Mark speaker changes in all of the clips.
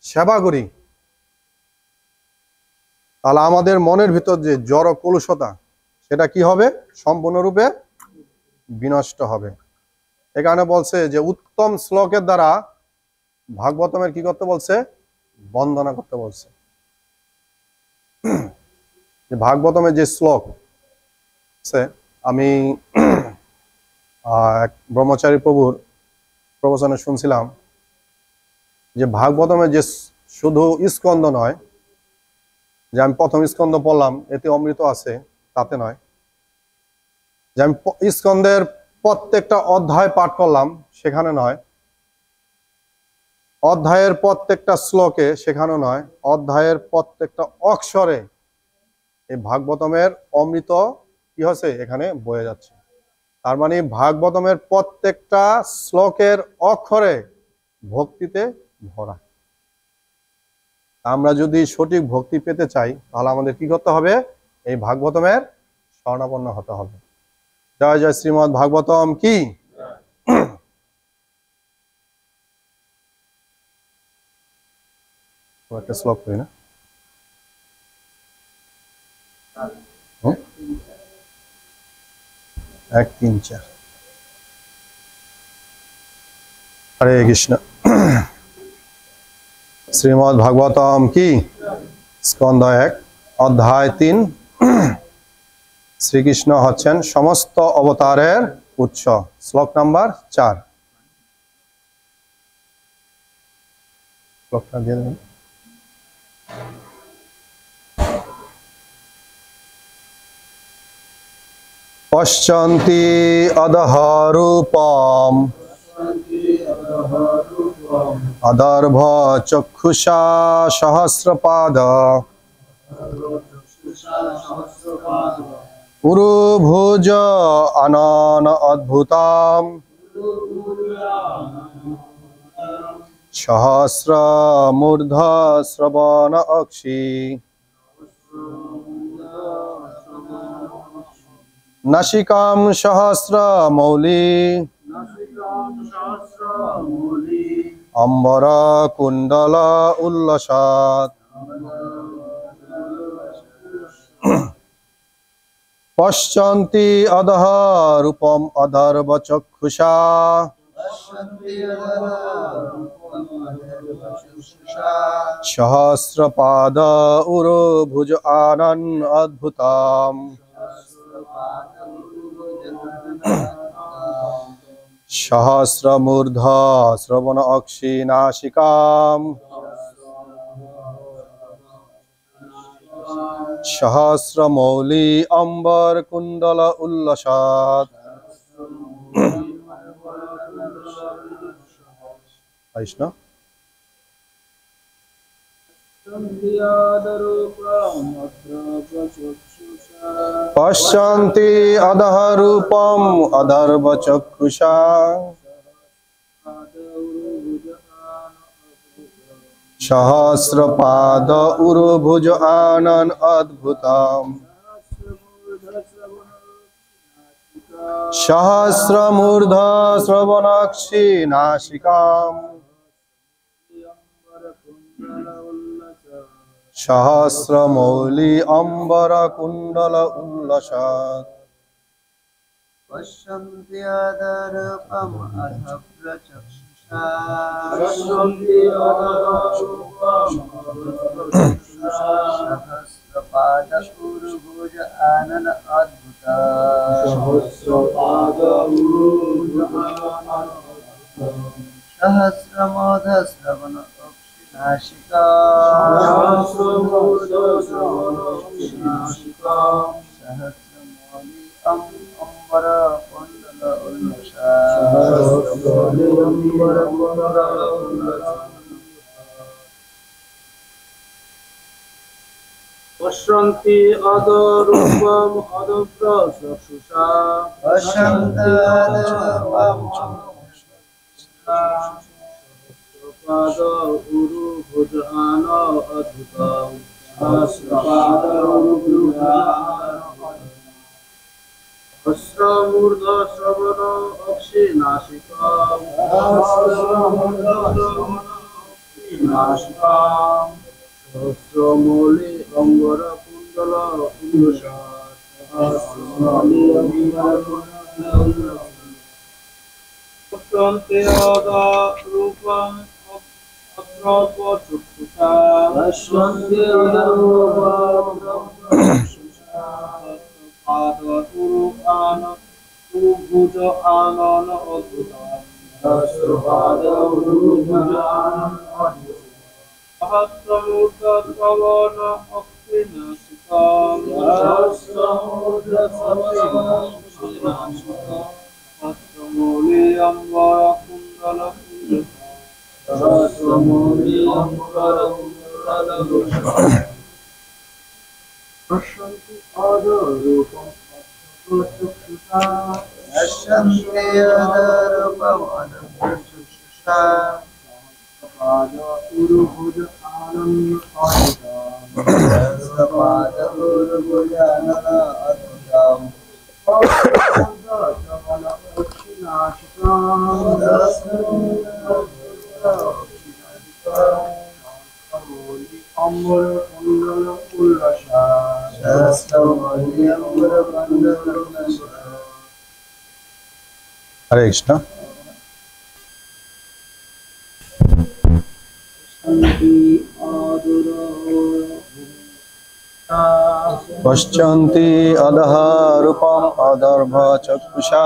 Speaker 1: সেবা করি তাহলে আমাদের মনের ভিতর যে জড় কলুষতা সেটা কি হবে? সম্পূর্ণরূপে বিনষ্ট হবে। এখানে বলছে যে উত্তম শ্লোকের দ্বারা ভাগবতমের কি করতে বলছে? বন্দনা করতে বলছে। ভাগবতমের যে শ্লোক আমি এক ব্রহ্মচারী প্রভুর প্রবচনে শুনছিলাম যে ভাগবতমের যে শুধু স্কন্দ নয়, যে আমি প্রথম স্কন্দ পড়লাম এতে অমৃত আছে তাতে নয়, যে আমি স্কন্দের প্রত্যেকটা অধ্যায় পাঠ করলাম সেখানে নয়, অধ্যায়ের প্রত্যেকটা শ্লোকে সেখানে নয়, অধ্যায়ের প্রত্যেকটা অক্ষরে এই ভাগবতমের অমৃত কি হচ্ছে এখানে বয়ে যাচ্ছে। তার মানে ভাগবতমের প্রত্যেকটা শ্লোকের অক্ষরে ভক্তিতে ভরা। আমরা যদি সঠিক ভক্তি পেতে চাই তাহলে আমাদের কি করতে হবে? এই ভাগবতমের শরণাপন্ন হতে হবে। জয় জয় শ্রীমদ্ ভাগবতম কি। একটা শ্লোক করি না, 1 3 4। হরে কৃষ্ণ। শ্রীমদ্ ভাগবতম কি স্কন্ধ 1 অধ্যায় 3। শ্রীকৃষ্ণ হচ্ছেন সমস্ত অবতারের উৎস। শ্লোক নাম্বার 4। শ্লোকটা দিয়ে দেবেন। পশ্যন্তি অদহ রূপম অদর্ভ চক্ষুষা সহস্রপাদ পুরুভুজ আনন অদ্ভুতম সহস্র মূর্ধ শ্রবণ অক্ষি নাসিকাম সহস্র মৌলি অম্বর কুণ্ডল উল্লসাৎ পশ্যন্তি অদহ রূপম অধর্ব চক্ষুষা সহস্রপাদ উরুভুজ আনন অদ্ভুতম সহস্রমূর্ধ শ্রবণ অক্ষি নাসিকাম সহস্রমৌলি অম্বর কুণ্ডল উল্লসাৎ। বৈষ্ণব পশ্যন্তি অদহ রূপম অদর্ভ চক্ষুষা সহস্রপাদ উরুভুজ আনন অদ্ভুতম সহস্রমূর্ধ শ্রবণাক্ষি নাসিকাম সহস্রমৌলি অম্বর কুণ্ডল উল্লসাৎ।
Speaker 2: পশ্যন্তি অদরূপম অধভ্র চক্ষুষা সহস্রপাদ উরুভুজ আনন অদ্ভুতম সহস্রমূর্ধ শ্রবণ অক্ষি নাসিকাম সহস্রমৌলি অম্বর কুণ্ডল উল্লসাৎ।
Speaker 3: পশ্যন্তি অদরূপম অদভ্র চক্ষুষা সহস্রপাদ উরুভুজ আনন অদ্ভুতম সহস্রমূর্ধ শ্রবণ অক্ষি নাসিকাম नाशिकां सहस्रमौलि अम्बर कुण्डल कुण्डशात् सहस्रमौलि अम्बर कुण्डल पश्यन्ते यदा रूपम् अत्रपचक्षुषा पश्यन्ते यदा रूपम् अत्रपचक्षुषा पादुरुकान भुज आनन अद्भुतम् सहस्रपादुरुभुज आनन अद्भुतम् सहस्रमूर्धश्रवण अक्षिनासिकम् सहस्रमूर्धश्रवण सहस्रमौलि अम्बर कुण्डल कुण्डशात् सहस्रमौलि अम्बर कुण्डल कुण्डशात् पश्यन्ति अधरूपम् अत्रपचक्षुषा
Speaker 2: पश्यन्ते यदरूपमदचक्षुषा
Speaker 3: पादुरुभुज आनन अद्भुतम्
Speaker 2: सहस्रपादुर्भुजानन अद्भुतम्
Speaker 3: सहस्रमूर्धश्रवण अक्षिनासिकम् सहस्रमौलि अम्बर कुण्डल कुण्डशात्
Speaker 2: सहस्रमौलि अम्बर कुण्डल कुण्डशात्।
Speaker 1: हरे कृष्ण। पश्यन्ति अधः रूपम् अदर्भ चक्षुषा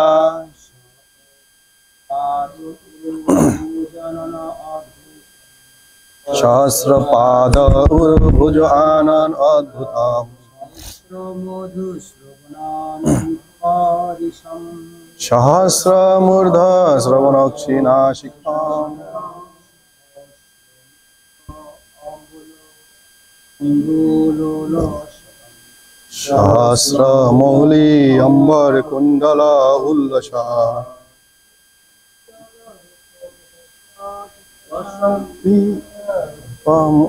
Speaker 1: सहस्रपाद उर्भुज आनन अद्भुतम् सहस्रमूर्ध श्रवणक्षिनासिकाम् सहस्रमौलि अम्बर कुण्डल उल्लसात्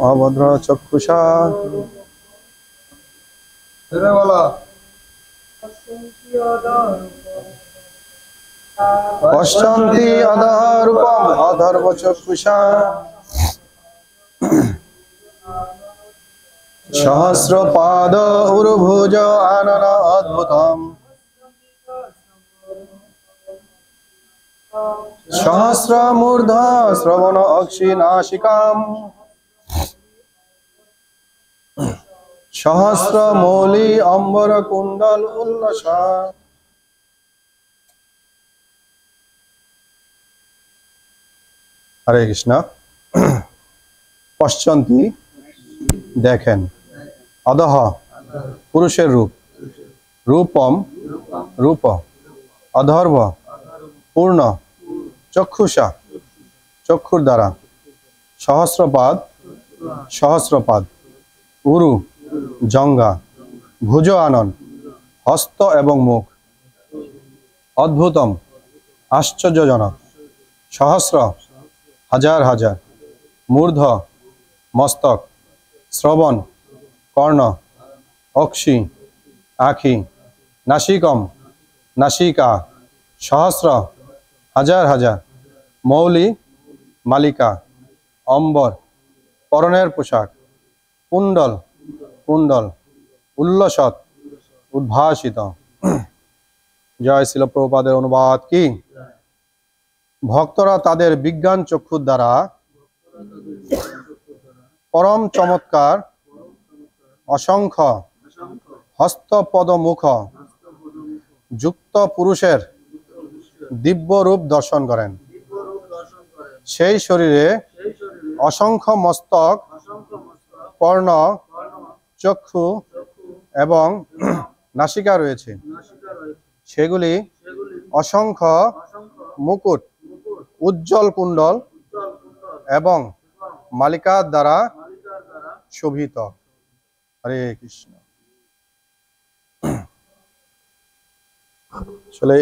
Speaker 1: अभद्र चक्षुषा पश्यन्ति अधः रूपम् अधर्व चक्षुषा सहस्रपाद उर्भुज आनन अद्भुतम् सहस्रमूर्ध श्रवण अक्षिनासिकाम् सहस्रमौलि अम्बर कुण्डल उल्लसात्। हरे कृष्ण। पश्यन्ति देखें अधः पुरुषेर रूप रूपम रूप अधर्व पूर्ण चक्षुषा चक्षुर द्वारा सहस्रपाद सहस्रपाद उरु जंगा भुज आनन हस्त एवं मुख अद्भुतम आश्चर्यजनक सहस्र हजार हजार मूर्ध मस्तक श्रवण कर्ण अक्षि आखि नासिकम नासिका सहस्र हजार हजार मौली मालिका अम्बर परनेर पोशाक कुंडल कुंडल उल्लसत उद्भासित। जय श्रील प्रभुपादेर अनुवाद की। भक्तरा तादेर विज्ञान चक्षुर द्वारा परम चमत्कार असंख्य हस्त पद मुख युक्त पुरुषेर दिव्य रूप दर्शन करें। सेई शरीरे असंख्य मस्तक कर्ण चक्षु एवं नासिका रयेछे सेगुली असंख्य मुकुट उज्जवल कुंडल एवं मालिका द्वारा शोभित। हरे कृष्ण। चले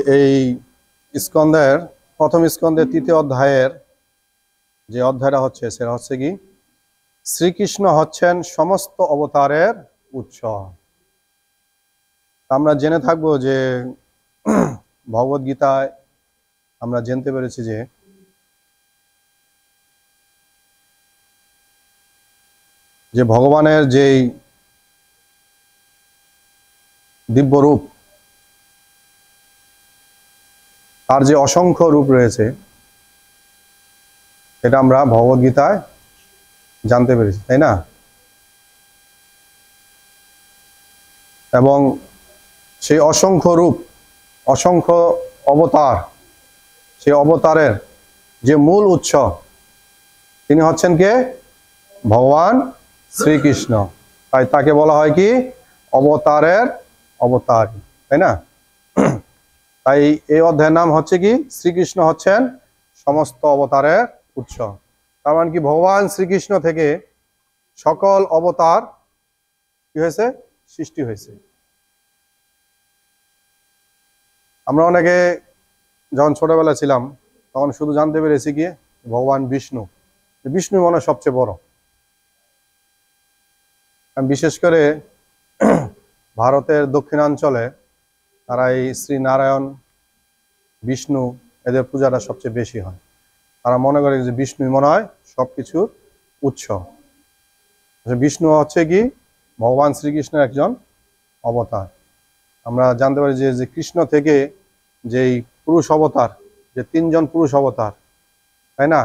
Speaker 1: स्कंदेर प्रथम स्कंदेर तृतीय अध्यायेर जे अध्यायटा होच्छे सेटा होच्छे कि श्रीकृष्ण हच्छेन समस्त अवतारेर उत्स। आमरा जेने थाकबो जे भगवद गीताय आमरा जानते पेरेछि जे যে ভগবানের যেই দিব্য রূপ, তার যে অসংখ্য রূপ রয়েছে, এটা আমরা ভগবদ্গীতায় জানতে পেরেছি, তাই না? এবং সেই অসংখ্য রূপ, অসংখ্য অবতার, সেই অবতারের যে মূল উৎস, তিনি হচ্ছেন কে? ভগবান শ্রীকৃষ্ণ। তাই তাকে বলা হয় কি? অবতারের অবতার, তাই না? তাই এই অধ্যায়ের নাম হচ্ছে কি? শ্রীকৃষ্ণ হচ্ছেন সমস্ত অবতারের উৎস। তার মানে কি ভগবান শ্রীকৃষ্ণ থেকে সকল অবতার কি হয়েছে? সৃষ্টি হয়েছে। আমরা অনেকে যখন ছোটবেলা ছিলাম তখন শুধু জানতে পেরেছি কি ভগবান বিষ্ণু, বিষ্ণু মনে হয় সবচেয়ে বড়। বিশেষ করে ভারতের দক্ষিণাঞ্চলে তারা এই শ্রী নারায়ণ, বিষ্ণু, এদের পূজাটা সবচেয়ে বেশি হয়। তারা মনে করে যে বিষ্ণু মনে হয় সবকিছুর উৎস। বিষ্ণু হচ্ছে কি ভগবান শ্রীকৃষ্ণের একজন অবতার। আমরা জানতে পারি যে কৃষ্ণ থেকে যেই পুরুষ অবতার, যে তিনজন পুরুষ অবতার, তাই না?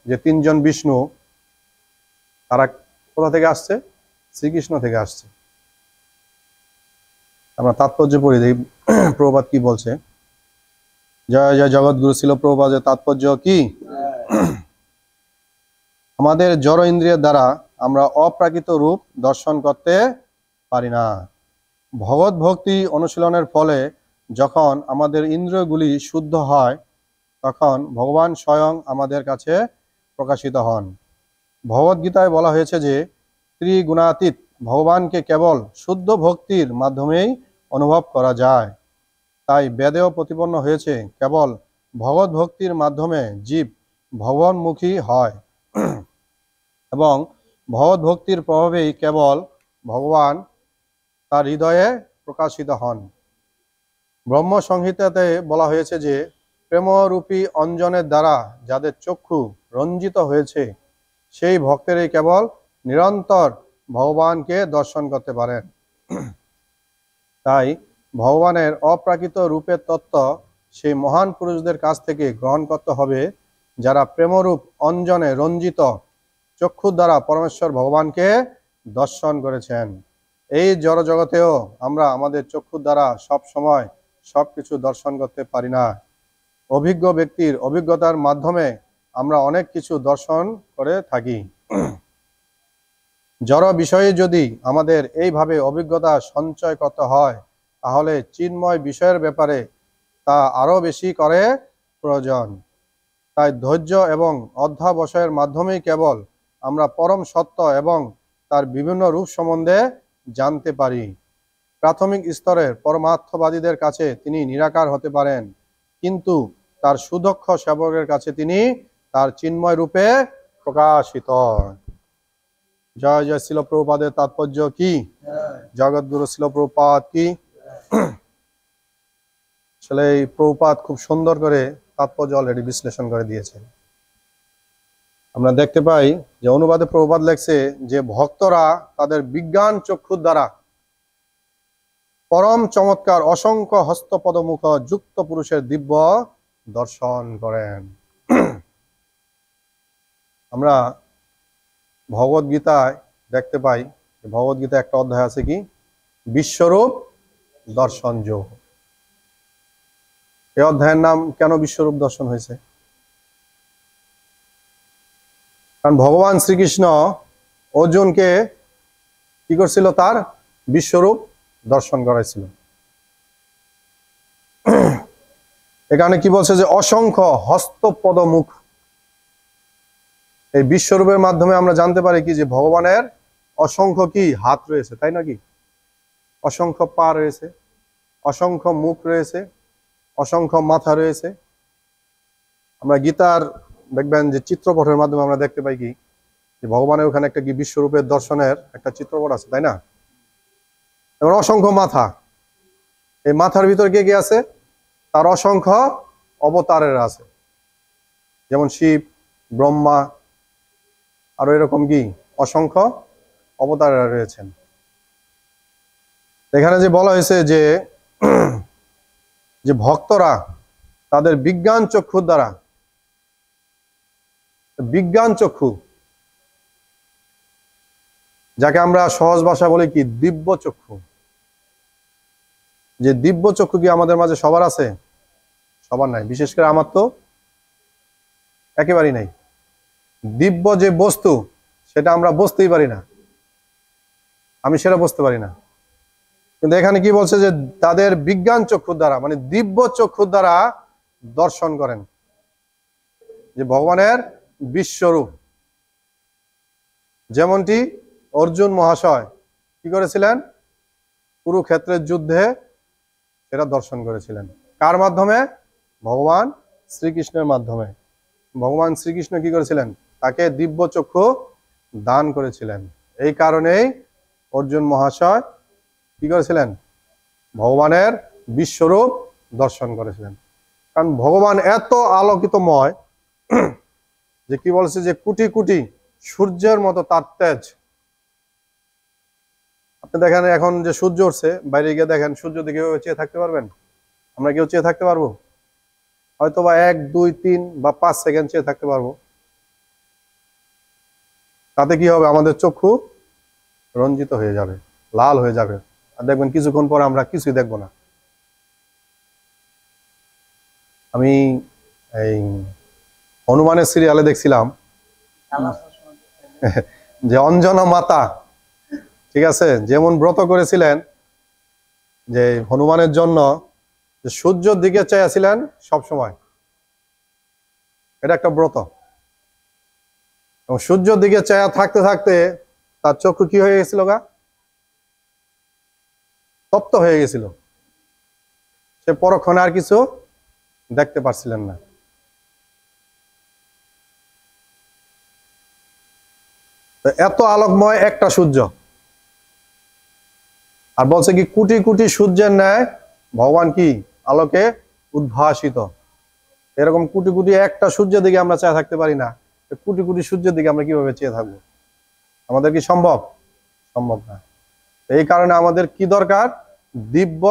Speaker 1: যে তিনজন বিষ্ণু, তারা কোথা থেকে আসছে? শ্রীকৃষ্ণ থেকে আসছে। আমরা তাৎপর্য পড়ি, দেখি প্রভুপাদ কি বলছে। জয় জয় জগৎগুরু ছিল প্রভুপাদের তাৎপর্য কি? আমাদের জড় ইন্দ্রিয়ের দ্বারা আমরা অপ্রাকৃত রূপ দর্শন করতে পারি না। ভগবত ভক্তি অনুশীলনের ফলে যখন আমাদের ইন্দ্রিয়গুলি শুদ্ধ হয়, তখন ভগবান স্বয়ং আমাদের কাছে প্রকাশিত হন। ভগবদ্গীতায় বলা হয়েছে যে ত্রিগুণাতীত ভগবানকে কেবল শুদ্ধ ভক্তির মাধ্যমেই অনুভব করা যায়। তাই বেদেও প্রতিপন্ন হয়েছে কেবল ভগবত ভক্তির মাধ্যমে জীব ভগবানমুখী হয় এবং ভগবত ভক্তির প্রভাবেই কেবল ভগবান তার হৃদয়ে প্রকাশিত হন। ব্রহ্ম সংহিতাতে বলা হয়েছে যে প্রেমরূপী অঞ্জনের দ্বারা যাদের চক্ষু রঞ্জিত হয়েছে, সেই ভক্তেরই কেবল নিরন্তর ভগবানকে দর্শন করতে পারেন। তাই ভগবানের অপ্রাকৃত রূপের তত্ত্ব সেই মহান পুরুষদের কাছ থেকে গ্রহণ করতে হবে, যারা প্রেমরূপ অঞ্জনে রঞ্জিত চক্ষুর দ্বারা পরমেশ্বর ভগবানকে দর্শন করেছেন। এই জড় জগতেও আমরা আমাদের চক্ষুর দ্বারা সব সময় সবকিছু দর্শন করতে পারি না। অভিজ্ঞ ব্যক্তির অভিজ্ঞতার মাধ্যমে আমরা অনেক কিছু দর্শন করে থাকি। জড় বিষয়ে যদি আমাদের এইভাবে অভিজ্ঞতা সঞ্চয় করতে হয়, তাহলে চিন্ময় বিষয়ের ব্যাপারে তা আরো বেশি করে প্রয়োজন। তাই ধৈর্য এবং অধ্যাবসায়ের মাধ্যমেই কেবল আমরা পরম সত্য এবং তার বিভিন্ন রূপ সম্বন্ধে জানতে পারি। প্রাথমিক স্তরের পরমার্থবাদীদের কাছে তিনি নিরাকার হতে পারেন, কিন্তু তার সুদক্ষ সেবকের কাছে তিনি তার চিন্ময় রূপে প্রকাশিত। জয় জয় শিল প্রভুপাদের তাৎপর্য কি? জগৎগুরু শিল প্রভুপাদ কি? আসলে এই প্রভুপাদ খুব সুন্দর করে তাৎপর্য অলরেডি বিশ্লেষণ করে দিয়েছেন। আমরা দেখতে পাই যে অনুবাদে প্রভুপাদ লেখছে যে ভক্তরা তাদের বিজ্ঞান চক্ষুর দ্বারা পরম চমৎকার অসংখ্য হস্তপদমুখ যুক্ত পুরুষের দিব্য দর্শন করেন। আমরা ভগবদ্গীতায় দেখতে পাই, ভগবদ্গীতা একটা অধ্যায় আছে কি বিশ্বরূপ দর্শন যোগ। এই অধ্যায়ের নাম কেন বিশ্বরূপ দর্শন হয়েছে? কারণ ভগবান শ্রীকৃষ্ণ অর্জুনকে কি করছিল? তার বিশ্বরূপ দর্শন করাইছিল। এখানে কি বলছে যে অসংখ্য হস্তপদ মুখ। এই বিশ্বরূপের মাধ্যমে আমরা জানতে পারি কি যে ভগবানের অসংখ্য কি হাত রয়েছে, তাই নাকি? অসংখ্য পা রয়েছে, অসংখ্য মুখ রয়েছে, অসংখ্য মাথা রয়েছে। আমরা গীতার দেখবেন যে চিত্রপটের মাধ্যমে আমরা দেখতে পাই কি যে ভগবানের ওখানে একটা কি বিশ্বরূপের দর্শনের একটা চিত্রপট আছে, তাই না? এবং অসংখ্য মাথা, এই মাথার ভিতর কে কে আছে? তার অসংখ্য অবতারের আছে, যেমন শিব, ব্রহ্মা, আরো এরকম কি অসংখ্য অবতারেরা রয়েছেন। এখানে যে বলা হয়েছে যে যে ভক্তরা তাদের বিজ্ঞান চক্ষুর দ্বারা, বিজ্ঞান চক্ষু যাকে আমরা সহজ ভাষা বলি কি দিব্য চক্ষু, যে দিব্য চক্ষু কি আমাদের মাঝে সবার আছে? সবার নাই, বিশেষ করে আমার তো একেবারেই নাই। দিব্য যে বস্তু সেটা আমরা বুঝতেই পারি না, আমি সেটা বুঝতে পারি না। কিন্তু এখানে কি বলছে যে তাদের বিজ্ঞান চক্ষুর দ্বারা, মানে দিব্য চক্ষুর দ্বারা দর্শন করেন যে ভগবানের বিশ্বরূপ। যেমনটি অর্জুন মহাশয় কি করেছিলেন? কুরুক্ষেত্রের যুদ্ধে সেটা দর্শন করেছিলেন। কার মাধ্যমে? ভগবান শ্রীকৃষ্ণের মাধ্যমে। ভগবান শ্রীকৃষ্ণ কি করেছিলেন? তাকে দিব্য চক্ষু দান করেছিলেন। এই কারণেই অর্জুন মহাশয় কি করেছিলেন? ভগবানের বিশ্বরূপ দর্শন করেছিলেন। কারণ ভগবান এত আলোকিতময় যে কি বলছে যে কোটি কোটি সূর্যের মতো তার তেজ। আপনি দেখেন এখন যে সূর্য উঠছে, বাইরে গিয়ে দেখেন সূর্য দিকে চেয়ে থাকতে পারবেন? আমরা কেউ চেয়ে থাকতে পারবো? হয়তো বা 1, 2, 3 বা 5 সেকেন্ড চেয়ে থাকতে পারবো। তাতে কি হবে? আমাদের চক্ষু রঞ্জিত হয়ে যাবে, লাল হয়ে যাবে, আর দেখবেন কিছুক্ষণ পর আমরা কিছুই দেখবো না। আমি এই হনুমানের সিরিয়ালে দেখছিলাম যে অঞ্জনা মাতা, ঠিক আছে, যেমন ব্রত করেছিলেন যে হনুমানের জন্য, যে সূর্যের দিকে চেয়েছিলেন সব সময়, এটা একটা ব্রত। এবং সূর্যের দিকে চেয়ে থাকতে থাকতে তার চক্ষু কি হয়ে গেছিল গা? তপ্ত হয়ে গেছিল, সে পরক্ষণে আর কিছু দেখতে পারছিলেন না। এত আলোকময় একটা সূর্য, আর বলছে কি কোটি কোটি সূর্যের ন্যায় ভগবান কি আলোকে উদ্ভাসিত। এরকম কোটি কোটি একটা সূর্যের দিকে আমরা চেয়ে থাকতে পারি না, কোটি কোটি সূর্যের দিকে আমরা কিভাবে চেয়ে থাকবো? আমাদের কি সম্ভব? সম্ভব না। এই কারণে আমাদের কি দরকার? দিব্য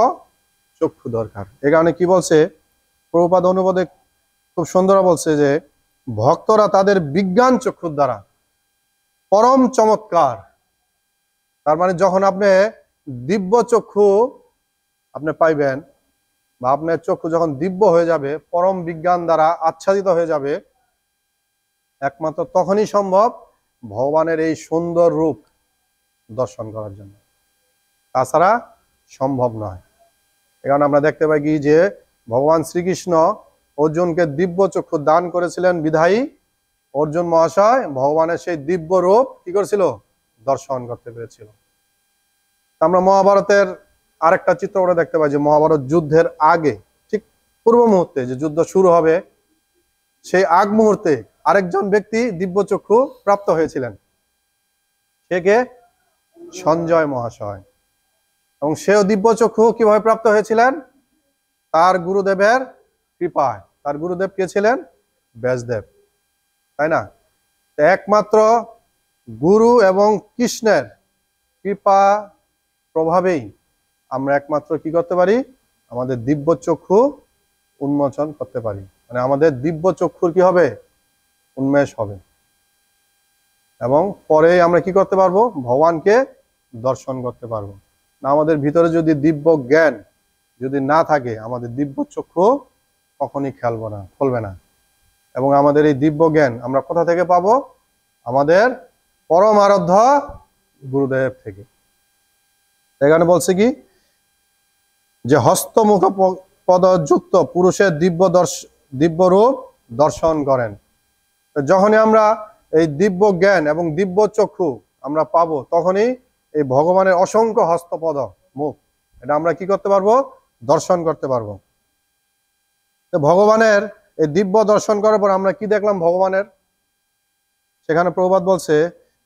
Speaker 1: চক্ষু দরকার। এই কারণে কি বলছে প্রভুপাদ অনুবাদে খুব সুন্দর বলছে যে ভক্তরা তাদের বিজ্ঞান চক্ষুর দ্বারা পরম চমৎকার। তার মানে যখন আপনি দিব্য চক্ষু আপনি পাইবেন, বা আপনার চক্ষু যখন দিব্য হয়ে যাবে, পরম বিজ্ঞান দ্বারা আচ্ছাদিত হয়ে যাবে, একমাত্র তখনই সম্ভব ভগবানের এই সুন্দর রূপ দর্শন করার জন্য, তাছাড়া সম্ভব নয়। এখন আমরা দেখতে পাই কি যে ভগবান শ্রীকৃষ্ণ অর্জুনকে দিব্য চক্ষু দান করেছিলেন, বিধায়ী অর্জুন মহাশয় ভগবানের সেই দিব্য রূপ কি করেছিল? দর্শন করতে পেরেছিল। আমরা মহাভারতের আরেকটা চিত্র আমরা দেখতে পাই যে মহাভারত যুদ্ধের আগে, ঠিক পূর্ব মুহূর্তে যে যুদ্ধ শুরু হবে, সেই আগ মুহূর্তে আরেকজন ব্যক্তি দিব্য চক্ষু প্রাপ্ত হয়েছিলেন। সে কে? সঞ্জয় মহাশয়। এবং সেও দিব্য চক্ষু কিভাবে প্রাপ্ত হয়েছিলেন? তার গুরুদেবের কৃপায়। তার গুরুদেব কে ছিলেন? ব্যাসদেব, তাই না? একমাত্র গুরু এবং কৃষ্ণের কৃপা প্রভাবেই আমরা একমাত্র কি করতে পারি? আমাদের দিব্য চক্ষু উন্মোচন করতে পারি, মানে আমাদের দিব্য চক্ষুর কি হবে? উন্মেষ হবে। এবং পরে আমরা কি করতে পারবো? ভগবানকে দর্শন করতে পারবো। না, আমাদের ভিতরে যদি দিব্য জ্ঞান যদি না থাকে, আমাদের দিব্য চক্ষু কখনই খুলবে না। এবং আমাদের এই দিব্য জ্ঞান আমরা কোথা থেকে পাবো? আমাদের পরম আরাধ্য গুরুদেব থেকে। এখানে বলছে কি যে হস্তমুখ পদযুক্ত পুরুষের দিব্য রূপ দর্শন করেন। যখনই আমরা এই দিব্য জ্ঞান এবং দিব্য চক্ষু আমরা পাবো, তখনই এই ভগবানের অসংখ্য হস্তপদ মুখ এটা আমরা কি করতে পারবো? দর্শন করতে পারবো। ভগবানের এই দিব্য দর্শন করার পর আমরা কি দেখলাম ভগবানের? সেখানে প্রভুপাদ বলছে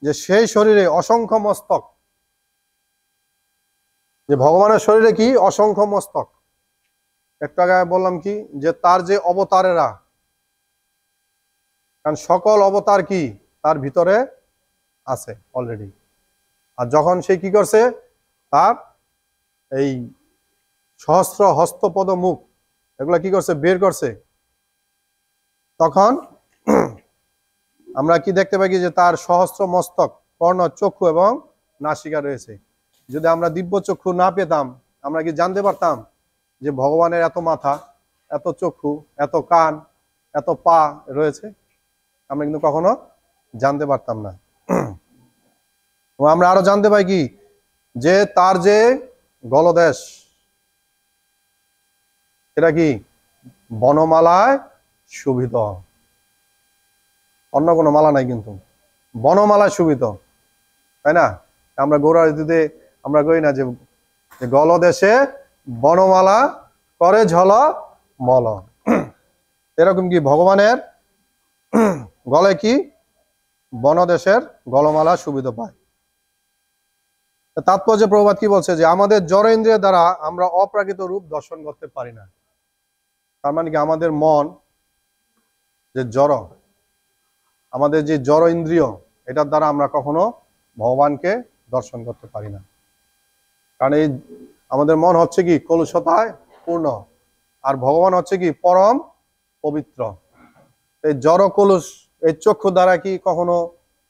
Speaker 1: যে সেই শরীরে অসংখ্য মস্তক, যে ভগবানের শরীরে কি অসংখ্য মস্তক। একটু আগে বললাম কি যে তার যে অবতারেরা, কারণ সকল অবতার কি তার ভিতরে আছে অলরেডি। আর যখন সে কি করছে, তার এই সহস্র হস্তপদ মুখ এগুলা কি করছে, বের করছে, তখন আমরা কি দেখতে পাই যে তার সহস্র মস্তক, কর্ণ, চক্ষু এবং নাসিকা রয়েছে। যদি আমরা দিব্য চক্ষু না পেতাম, আমরা কি জানতে পারতাম যে ভগবানের এত মাথা, এত চক্ষু, এত কান, এত পা রয়েছে? আমরা কিন্তু কখনো জানতে পারতাম না। আমরা আরো জানতে পাই কি, যে তার যে গলদেশ, এটা কি বনমালায় শোভিত, অন্য কোনো মালা নাই, কিন্তু বনমালায় শোভিত, তাই না? আমরা গৌরাদিতে আমরা কই না যে গলদেশে বনমালা করে ঝল মল, এরকম কি ভগবানের গলে কি বনদেশের গলমালা শোভিত পায়। তাৎপর্য প্রবাদ কি বলছে, যে আমাদের জড় ইন্দ্রিয় দ্বারা আমরা অপ্রাকৃত রূপ দর্শন করতে পারি না। তার মানে কি আমাদের মন যে জড়, আমাদের যে জড় ইন্দ্রিয়, এটার দ্বারা আমরা কখনো ভগবানকে দর্শন করতে পারি না। কারণ এই আমাদের মন হচ্ছে কি কলুষতায় পূর্ণ, আর ভগবান হচ্ছে কি পরম পবিত্র। এই জড় কলুষ, এই চক্ষু দ্বারা কি কখনো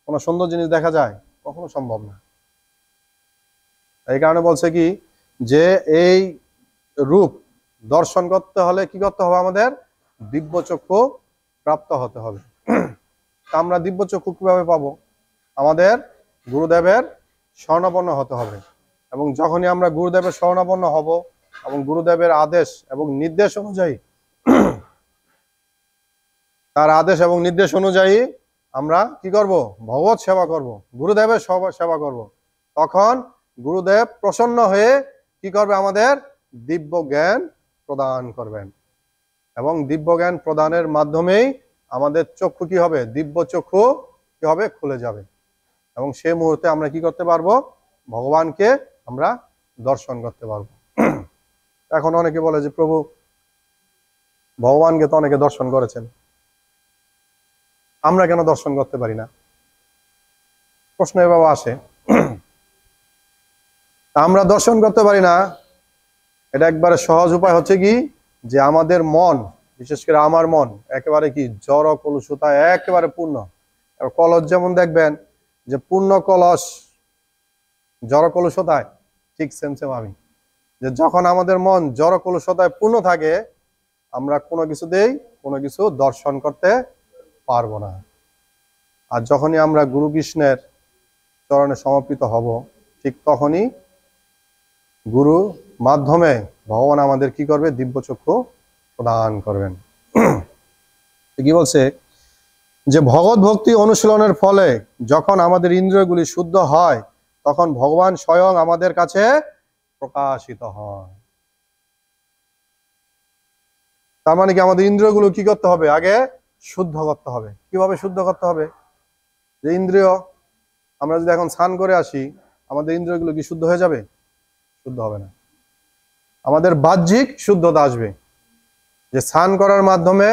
Speaker 1: কোনো সুন্দর জিনিস দেখা যায়? কখনো সম্ভব না। এই কারণে বলছে কি, যে এই রূপ দর্শন করতে হলে কি করতে হবে, আমাদের দিব্য চক্ষু প্রাপ্ত হতে হবে। আমরা দিব্য চক্ষু কিভাবে পাবো? আমাদের গুরুদেবের শরণাপন্ন হতে হবে। এবং যখনই আমরা গুরুদেবের শরণাপন্ন হব এবং গুরুদেবের আদেশ এবং নির্দেশ অনুযায়ী, তার আদেশ এবং নির্দেশ অনুযায়ী আমরা কি করব, ভগবত সেবা করব, গুরুদেবের সেবা করব, তখন গুরুদেব প্রসন্ন হয়ে কি করবে, আমাদের দিব্য জ্ঞান প্রদান করবেন। এবং দিব্য জ্ঞান প্রদানের মাধ্যমেই আমাদের চক্ষু কি হবে, দিব্য চক্ষু কি হবে, খুলে যাবে। এবং সেই মুহূর্তে আমরা কি করতে পারবো, ভগবানকে আমরা দর্শন করতে পারবো। এখন অনেকে বলে যে প্রভু ভগবানকে তো অনেকে দর্শন করেছেন, আমরা কেন দর্শন করতে পারি না? প্রশ্ন এভাবে আসে। আমরা দর্শন করতে পারি না, এটা একবারে সহজ উপায় হচ্ছে কি, যে আমাদের মন, বিশেষ করে আমার মন একেবারে কি জড় কলুষতায় একেবারে পূর্ণ। কলস যেমন দেখবেন যে পূর্ণ কলস জড় কলুষতায়, ঠিক সেম আমি, যে যখন আমাদের মন জড় কলুষতায় পূর্ণ থাকে, আমরা কোনো কিছু দর্শন করতে পারবো না। আর যখনই আমরা গুরু কৃষ্ণের চরণে সমর্পিত হব, ঠিক তখনই গুরু মাধ্যমে ভগবান আমাদের কি করবে, দিব্য চক্ষু প্রদান করবেন। কি বলছে, যে ভগবত ভক্তি অনুশীলনের ফলে যখন আমাদের ইন্দ্রিয়গুলি শুদ্ধ হয়, তখন ভগবান স্বয়ং আমাদের কাছে প্রকাশিত হয়। তার মানে কি আমাদের ইন্দ্রিয়গুলো কি করতে হবে, আগে শুদ্ধ করতে হবে। কিভাবে শুদ্ধ করতে হবে? যে ইন্দ্রিয়, আমরা যদি এখন স্নান করে আসি, আমাদের ইন্দ্রিয়গুলো কি শুদ্ধ হয়ে যাবে? শুদ্ধ হবে না। আমাদের বাহ্যিক শুদ্ধতা আসবে, যে স্নান করার মাধ্যমে,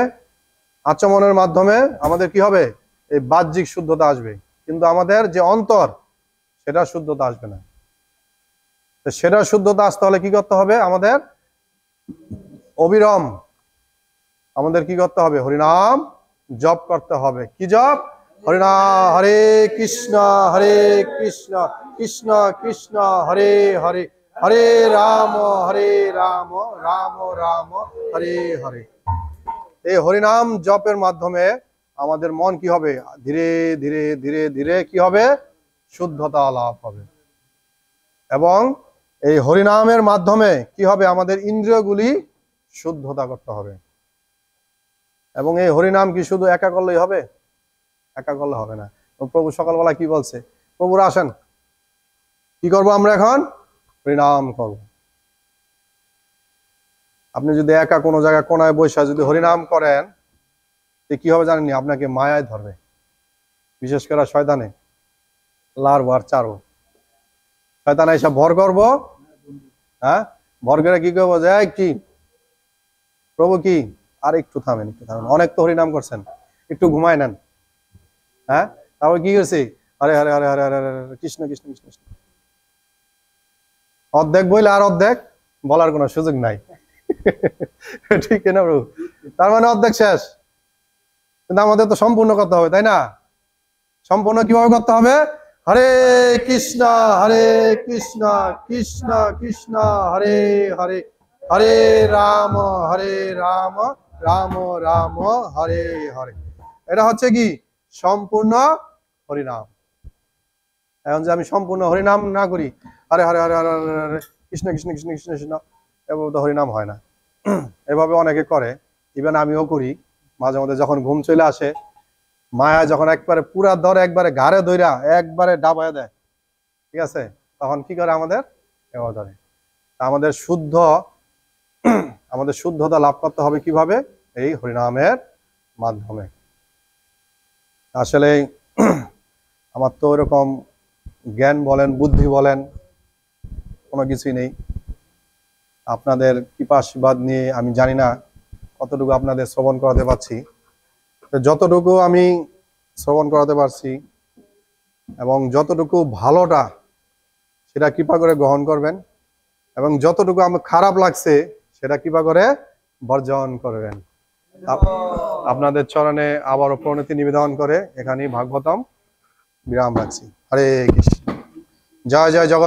Speaker 1: আচমনের মাধ্যমে আমাদের কি হবে, এই বাহ্যিক শুদ্ধতা আসবে, কিন্তু আমাদের যে অন্তর, সেটা শুদ্ধতা আসবে না। তো সেটা শুদ্ধতা আসতে হলে কি করতে হবে, আমাদের অবিরাম আমাদের কি করতে হবে, হরিনাম জপ করতে হবে। কি জপ? হরিনাম, হরে কৃষ্ণ কৃষ্ণ কৃষ্ণ হরে হরে, হরে রাম রাম রাম হরে হরে। এই হরিনাম জপের মাধ্যমে আমাদের মন কি হবে, ধীরে ধীরে ধীরে ধীরে কি হবে, শুদ্ধতা লাভ হবে। এবং এই হরিনামের মাধ্যমে কি হবে, আমাদের ইন্দ্রিয়গুলি শুদ্ধতা করতে হবে। এবং এই হরিনাম কি শুধু একা করলেই হবে? একা করলে হবে না। প্রভু সকালবেলা কি বলছে, প্রভুরা আসেন, কি করব আমরা এখন, হরিনাম করব। আপনি যদি একা কোনো জায়গায় কোনায় বসে যদি হরিনাম করেন, কি হবে জানেননি, আপনাকে মায়ায় ধরবে, বিশেষ করে শয়তানে লাড়বো আর চারবো। শয়তান এসে ভর করবো, হ্যাঁ, ভর করে কি করবো, যে কি প্রভু কি, আর একটু থামেন, অনেক তো হরিনাম করছেন, একটু ঘুমায় নেন। হ্যাঁ, তারপর কি করছি, হরে হরে হরে হরে হরে হরে কৃষ্ণ কৃষ্ণ কৃষ্ণ কৃষ্ণ। অর্ধেক বইলে আর অর্ধেক বলার কোনো সুযোগ নাই। ঠিক না প্রভু? তার মানে অর্ধেক শেষ, কিন্তু আমাদের তো সম্পূর্ণ করতে হবে, তাই না? সম্পূর্ণ কিভাবে করতে হবে? হরে কৃষ্ণ কৃষ্ণ কৃষ্ণ হরে হরে, হরে রাম রাম রাম হরে হরে। এটা হচ্ছে কি সম্পূর্ণ হরিনাম। এখন যে আমি সম্পূর্ণ হরিনাম না করি, হরে হরে হরে হরে হরে হরে কৃষ্ণ কৃষ্ণ কৃষ্ণ কৃষ্ণ কৃষ্ণ, এভাবে তো হরিনাম হয় না। এভাবে অনেকে করে, ইভেন আমিও করি মাঝে মধ্যে। যখন ঘুম চলে আসে, মায়া যখন একবারে পুরা ধরে একবারে ঘাড়ে ধইরা একবারে ডাবায় দেয়, ঠিক আছে, তখন কি করে আমাদের এভাবে ধরে। আমাদের শুদ্ধতা লাভ করতে হবে কিভাবে? এই হরিনামের মাধ্যমে। আসলে আমার তো এরকম জ্ঞান বলেন বুদ্ধি বলেন কোনো কিছুই নেই। আপনাদের কৃপা আশীর্বাদ নিয়ে আমি জানি না কতটুকু আপনাদের শ্রবণ করাতে পারছি। যতটুকু আমি শ্রবণ করাতে পারছি এবং যতটুকু ভালোটা সেটা কৃপা করে গ্রহণ করবেন, এবং যতটুকু আমার খারাপ লাগছে সেটা কৃপা করে বর্জন করবেন। আপনাদের চরণে আবারও প্রণতি নিবেদন করে এখানেই ভাগবতম বিরাম রাখছি। হরে কৃষ্ণ। জয় জয় জগৎ।